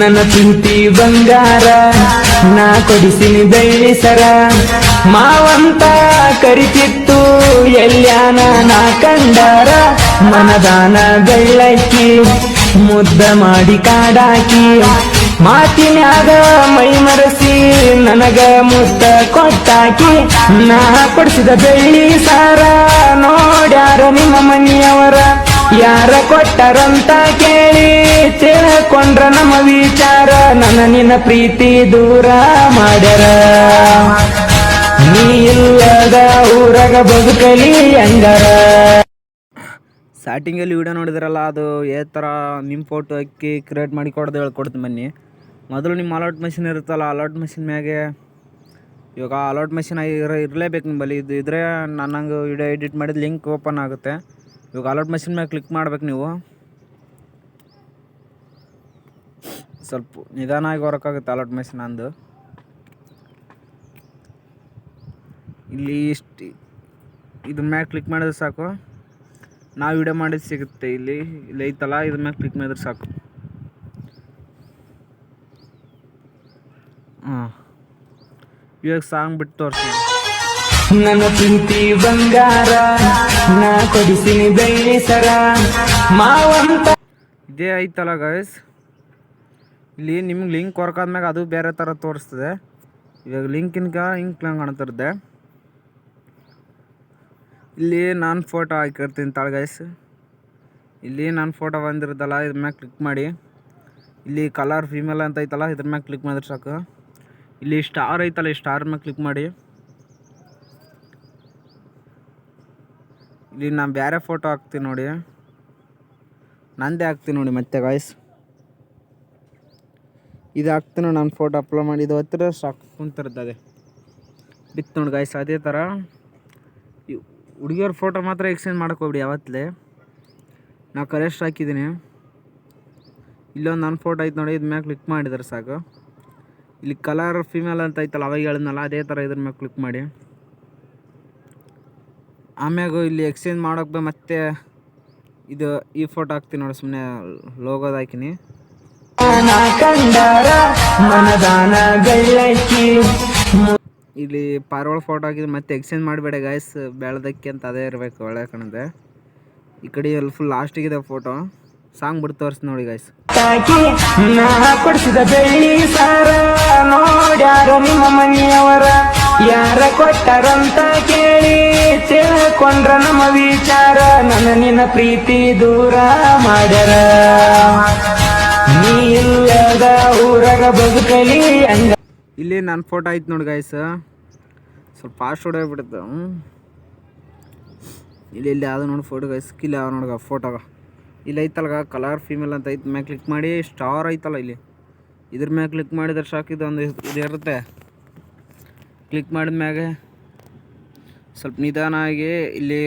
ನನ್ನ ಪ್ರೀತಿ ಬಂಗಾರ ನಾ ಕೊಡಿಸಿನಿ ಬೆಳ್ಳಿ ಸರ ಮಾವಂತ ಕರಿತಿತ್ತು ಎಲ್ಯಾನ ನಾ ಕಂಡಾರ ಮನದಾನ ಬೆಳ್ಳಕ್ಕಿ ಮುದ್ದ ಮಾಡಿ ಕಾಡಾಕಿ ಮಾತಿನ್ಯಾಗ ಮೈ ಮರೆಸಿ ನನಗ ಮುದ್ದ ಕೊಟ್ಟಾಕಿ ನಾ ಕೊಡಿಸಿದ ಬೆಳ್ಳಿ ಸಾರ ನೋಡ್ಯಾರ ನಿಮ್ಮ ಮನೆಯವರ ಯಾರ ಕೊಟ್ಟರಂತ ಕೇಳಿ ತಿಳ್ಕೊಂಡ್ರ ನಮ್ಮ ವಿಚಾರ ನನ್ನ ನಿನ್ನ ಪ್ರೀತಿ ದೂರ ಮಾಡ್ಯಾರ ನೀ ಇಲ್ಲದ ಊರಾಗ ಬದುಕಲಿ ಹೆಂಗಾರ. ಸ್ಟಾರ್ಟಿಂಗಲ್ಲಿ ವಿಡಿಯೋ ನೋಡಿದ್ರಲ್ಲ, ಅದು ಯಾವ ಥರ ನಿಮ್ಮ ಫೋಟೋ ಹಾಕಿ ಕ್ರಿಯೇಟ್ ಮಾಡಿ ಕೊಡೋದು ಹೇಳ್ಕೊಡ್ತೀನಿ ಬನ್ನಿ. ಮೊದಲು ನಿಮ್ಮ ಅಲರ್ಟ್ ಮೆಷಿನ್ ಇರುತ್ತಲ್ಲ, ಅಲರ್ಟ್ ಮೆಷಿನ್ ಮ್ಯಾಗೆ ಇವಾಗ ಅಲರ್ಟ್ ಮೆಷಿನ್ ಇರಲೇಬೇಕು ನಿಮ್ಮಲ್ಲಿ. ಇದು ಇದ್ರೆ ನನ್ನಂಗೆ ವಿಡಿಯೋ ಎಡಿಟ್ ಮಾಡಿದ ಲಿಂಕ್ ಓಪನ್ ಆಗುತ್ತೆ. ಇವಾಗ ಅಲರ್ಟ್ ಮೆಷಿನ್ ಮ್ಯಾಗೆ ಕ್ಲಿಕ್ ಮಾಡ್ಬೇಕು ನೀವು. ಸ್ವಲ್ಪ ನಿಧಾನವಾಗಿ ಹೊರಕಾಗುತ್ತೆ ಅಲರ್ಟ್ ಮೆಷಿನ್ ಅಂದು. ಇಲ್ಲಿ ಇದ್ರ ಮ್ಯಾಗೆ ಕ್ಲಿಕ್ ಮಾಡಿದ್ರೆ ಸಾಕು, ನಾವು ವಿಡಿಯೋ ಮಾಡಿದ್ದು ಸಿಗುತ್ತೆ. ಇಲ್ಲಿ ಐತಲ್ಲ, ಇದ್ರ ಮ್ಯಾಗೆ ಕ್ಲಿಕ್ ಮಾಡಿದ್ರೆ ಸಾಕು. ಇವಾಗ ಸಾಂಗ್ ಬಿಟ್ಟು ತೋರಿಸಿ. ನನ್ನ ಪ್ರೀತಿ ಬಂಗಾರ ನಾ ಕೊಡಿಸಿನಿ ಬೆಳ್ಳಿ ಸರ ಮಾವಂತ. ಇದೇ ಐತಲ್ಲ ಗೈಸ್, ಇಲ್ಲಿ ನಿಮ್ಗೆ ಲಿಂಕ್ ವರ್ಕ್ ಆದ್ಮ್ಯಾಗ ಅದು ಬೇರೆ ಥರ ತೋರಿಸ್ತದೆ. ಇವಾಗ ಲಿಂಕಿನ್ಕ ಹಿಂಗೆ ಕಾಣ್ತಿರುತ್ತೆ. ಇಲ್ಲಿ ನಾನು ಫೋಟೋ ಹಾಕಿರ್ತೀನಿ ತಾಳು ಗೈಸ್. ಇಲ್ಲಿ ನಾನು ಫೋಟೋ ಬಂದಿರೋದಲ್ಲ, ಇದ್ರ ಮ್ಯಾಗೆ ಕ್ಲಿಕ್ ಮಾಡಿ. ಇಲ್ಲಿ ಕಲರ್ ಫೀಮೇಲ್ ಅಂತ ಐತಲ್ಲ, ಇದ್ರ ಮ್ಯಾಗೆ ಕ್ಲಿಕ್ ಮಾಡಿದ್ರೆ ಸಾಕು. ಇಲ್ಲಿ ಸ್ಟಾರ್ ಐತಲ್ಲ, ಈ ಸ್ಟಾರ್ ಮ್ಯಾಗೆ ಕ್ಲಿಕ್ ಮಾಡಿ. ಇಲ್ಲಿ ನಾನು ಬೇರೆ ಫೋಟೋ ಹಾಕ್ತೀನಿ ನೋಡಿ, ನಂದೇ ಹಾಕ್ತೀನಿ ನೋಡಿ. ಮತ್ತೆ ಗಾಯ್ಸ್ ಇದು ಹಾಕ್ತೀನಿ ನೋಡಿ, ನಾನು ಫೋಟೋ ಅಪ್ಲೋಡ್ ಮಾಡಿ ಇದು ಹತ್ತಿರ ಸಾಕು ಕುಂತಿರುತ್ತೆ. ಅದೇ ಬಿತ್ತು ನೋಡಿ ಗಾಯ್ಸ್. ಅದೇ ಥರ ಹುಡುಗಿಯವ್ರ ಫೋಟೋ ಮಾತ್ರ ಎಕ್ಸ್ಚೇಂಜ್ ಮಾಡ್ಕೊಬಿಡಿ ಯಾವತ್ತಲೇ. ನಾ ಕರೆಸ್ಟ್ ಹಾಕಿದ್ದೀನಿ. ಇಲ್ಲೊಂದು ನನ್ನ ಫೋಟೋ ಐತೆ ನೋಡಿ, ಇದ್ರ ಮ್ಯಾಗೆ ಕ್ಲಿಕ್ ಮಾಡಿದ್ರೆ ಸಾಕು. ಇಲ್ಲಿ ಕಲರ್ ಫಿಮೇಲ್ ಅಂತ ಐತಲ್ಲ, ಅವಾಗ ಹೇಳಿದ್ನಲ್ಲ, ಅದೇ ಥರ ಇದ್ರ ಮ್ಯಾಗೆ ಕ್ಲಿಕ್ ಮಾಡಿ. ಆಮ್ಯಾಗ ಇಲ್ಲಿ ಎಕ್ಸ್ಚೇಂಜ್ ಮಾಡೋಕೆ ಮತ್ತೆ ಇದು ಈ ಫೋಟೋ ಹಾಕ್ತೀನಿ ನೋಡಿ, ಸುಮ್ಮನೆ ಲೋಗೋದು ಹಾಕಿನಿ. ಇಲ್ಲಿ ಪಾರ್ವಳ ಫೋಟೋ ಹಾಕಿದ್ರೆ ಮತ್ತೆ ಎಕ್ಸ್ಚೇಂಜ್ ಮಾಡಬೇಡ ಗಾಯ್ಸ್, ಬೆಳೆದಕ್ಕೆ ಅಂತ ಅದೇ ಇರಬೇಕು, ಒಳ್ಳೆ ಕಾಣುತ್ತೆ. ಈ ಕಡೆ ಅಲ್ಲಿ ಫುಲ್ ಲಾಸ್ಟಿಗಿದೆ ಫೋಟೋ. ಸಾಂಗ್ ಬಿಟ್ಟು ತೋರಿಸಿ ನೋಡಿ ಗಾಯ್ಸ್. ಕೊಡಿಸಿದ ಬೆಳ್ಳಿ ಸಾರ ನೋಡ್ಯಾರ ನಿಮ್ಮ ಮನೆಯವರ ಯಾರ ಕೊಟ್ಟರಂತ ಕೇಳಿ ತಿಳ್ಕೊಂಡ್ರ ನಮ್ಮ ವಿಚಾರ ನನ್ನ ನಿನ್ನ ಪ್ರೀತಿ ದೂರ ಮಾಡ್ಯಾರ ನೀ ಇಲ್ಲದ ಊರಾಗ ಬದುಕಲಿ ಹಂಗ. ಇಲ್ಲಿ ನನ್ನ ಫೋಟೋ ಐತೆ ನೋಡಿ ಗಾಯ್ಸ್, ಸ್ವಲ್ಪ ಫಾಸ್ಟ್ ಹೊಡೋಗ್ಬಿಡುತ್ತೆ. ಇಲ್ಲಿ ಯಾವುದು ನೋಡಿ ಫೋಟೋ ಗಾಯ್ಸ್, ಕಿಲ್ಲ ಯಾವ ನೋಡ್ಗ ಫೋಟೋಗ ಇಲ್ಲಿ ಐತಲ್ಗ ಕಲರ್ ಫೀಮೇಲ್ ಅಂತ ಐತೆ. ಮ್ಯಾಗೆ ಕ್ಲಿಕ್ ಮಾಡಿ, ಸ್ಟಾರ್ ಐತಲ್ಲ ಇಲ್ಲಿ, ಇದ್ರ ಮ್ಯಾಗೆ ಕ್ಲಿಕ್ ಮಾಡಿದ್ರೆ ಸಾಕು. ಇದೊಂದು ಇದು ಇರುತ್ತೆ. ಕ್ಲಿಕ್ ಮಾಡಿದ ಮ್ಯಾಗೆ ಸ್ವಲ್ಪ ನಿಧಾನಾಗಿ ಇಲ್ಲಿ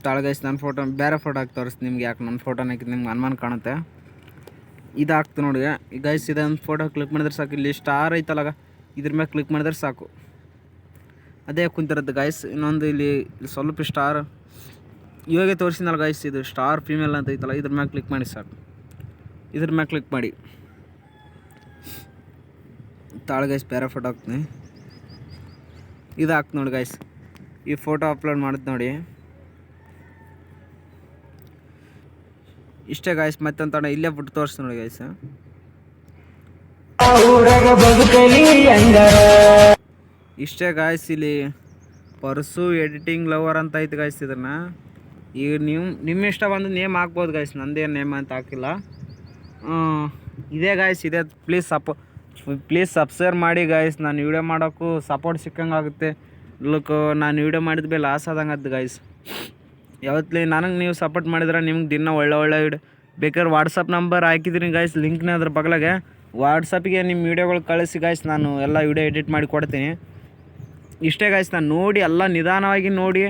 ತಾಳ್ಗೈಸ್ ನನ್ನ ಫೋಟೋ ಬೇರೆ ಫೋಟೋ ಹಾಕಿ ತೋರಿಸ್ತೀನಿ ನಿಮ್ಗೆ. ಯಾಕೆ ನನ್ನ ಫೋಟೋನ ಹಾಕಿದ್ದು ನಿಮ್ಗೆ ಅನುಮಾನ ಕಾಣುತ್ತೆ. ಇದು ಹಾಕ್ತು ನೋಡಿ ಗೈಸ್. ಇದೊಂದು ಫೋಟೋ ಕ್ಲಿಕ್ ಮಾಡಿದ್ರೆ ಸಾಕು. ಇಲ್ಲಿ ಸ್ಟಾರ್ ಐತಲ್ಲ, ಇದ್ರ ಮ್ಯಾಗೆ ಕ್ಲಿಕ್ ಮಾಡಿದ್ರೆ ಸಾಕು, ಅದೇ ಕುಂತಿರುತ್ತೆ ಗೈಸ್. ಇನ್ನೊಂದು ಇಲ್ಲಿ ಸ್ವಲ್ಪ ಸ್ಟಾರ್ ಇವಾಗೆ ತೋರಿಸಿದ್ನಲ್ಲ ಗೈಸ್, ಇದು ಸ್ಟಾರ್ ಫೀಮೇಲ್ ಅಂತ ಐತಲ್ಲ, ಇದ್ರ ಮ್ಯಾಗೆ ಕ್ಲಿಕ್ ಮಾಡಿ ಸಾಕು. ಇದ್ರ ಮ್ಯಾಗೆ ಕ್ಲಿಕ್ ಮಾಡಿ ತಾಳು ಗೈಸ್, ಬೇರೆ ಫೋಟೋ ಹಾಕ್ತೀನಿ. ಇದು ಹಾಕ್ತು ನೋಡಿ ಗೈಸ್, ಈ ಫೋಟೋ ಅಪ್ಲೋಡ್ ಮಾಡುತ್ತೆ ನೋಡಿ. ಇಷ್ಟೇ ಗಾಯ್ಸ್, ಮತ್ತೆ ಅಂತ ಇಲ್ಲೇ ಬಿಟ್ಟು ತೋರಿಸ್ತೀನಿ ನೋಡಿ ಗೈಸ್. ಇಷ್ಟೇ ಗಾಯ್ಸ್. ಇಲ್ಲಿ ಪರ್ಸು ಎಡಿಟಿಂಗ್ ಲವರ್ ಅಂತ ಐತೆ ಗಾಯ್ಸ್. ಇದನ್ನು ಈಗ ನಿಮ್ಮ ಇಷ್ಟ ಬಂದು ನೇಮ್ ಹಾಕ್ಬೋದು ಗಾಯ್ಸ್, ನಂದೇನು ನೇಮ್ ಅಂತ ಹಾಕಿಲ್ಲ. ಇದೇ ಗಾಯ್ಸ್, ಇದೆ. ಪ್ಲೀಸ್ ಸಬ್ಸ್ಕ್ರೈಬ್ ಮಾಡಿ ಗಾಯ್ಸ್. ನಾನು ವೀಡಿಯೋ ಮಾಡೋಕ್ಕೂ ಸಪೋರ್ಟ್ ಸಿಕ್ಕಂಗೆ ಆಗುತ್ತೆ. ನಾನು ವೀಡಿಯೋ ಮಾಡಿದ ಮೇಲೆ ಲಾಸ್ ಆದಂಗೆ ಅದು ಗಾಯ್ಸ್. ಯಾವತ್ತಲೇ ನನಗೆ ನೀವು ಸಪೋರ್ಟ್ ಮಾಡಿದ್ರೆ ನಿಮ್ಗೆ ದಿನ ಒಳ್ಳೆ ವಿಡಿಯೋ ಬೇಕಾದ್ರೆ ವಾಟ್ಸಪ್ ನಂಬರ್ ಹಾಕಿದ್ದೀನಿ ಗಾಯ್ಸ್, ಲಿಂಕ್ನ ಅದ್ರ ಬಗಲಾಗೆ. ವಾಟ್ಸಪ್ಗೆ ನಿಮ್ಮ ವೀಡಿಯೋಗಳು ಕಳಿಸಿ ಗಾಯ್ಸ್, ನಾನು ಎಲ್ಲ ವೀಡಿಯೋ ಎಡಿಟ್ ಮಾಡಿ ಕೊಡ್ತೀನಿ. ಇಷ್ಟೇ ಗಾಯ್ಸ್. ನಾನು ನೋಡಿ ಎಲ್ಲ ನಿಧಾನವಾಗಿ ನೋಡಿ